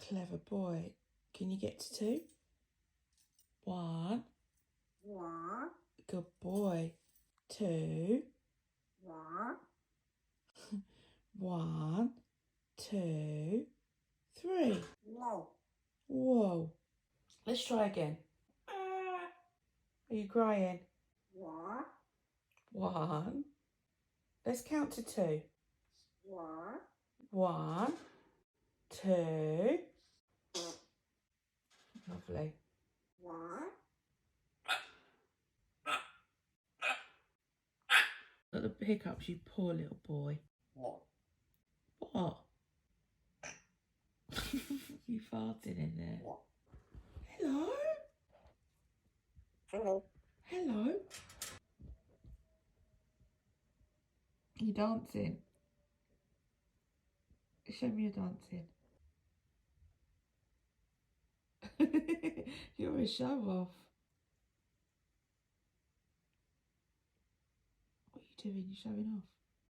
Clever boy. Can you get to 2? 1. 1. Good boy. 2. 1. 1, 2, 3. Whoa. Whoa. Let's try again. Are you crying? 1. 1. Let's count to 2. 1. 1, 2. Lovely. 1. Look at the hiccups, you poor little boy. What? What? You farted in there. What? Hello? Hello. Hello? You dancing? Show me your dancing. You're a show off. What are you doing? You're showing off.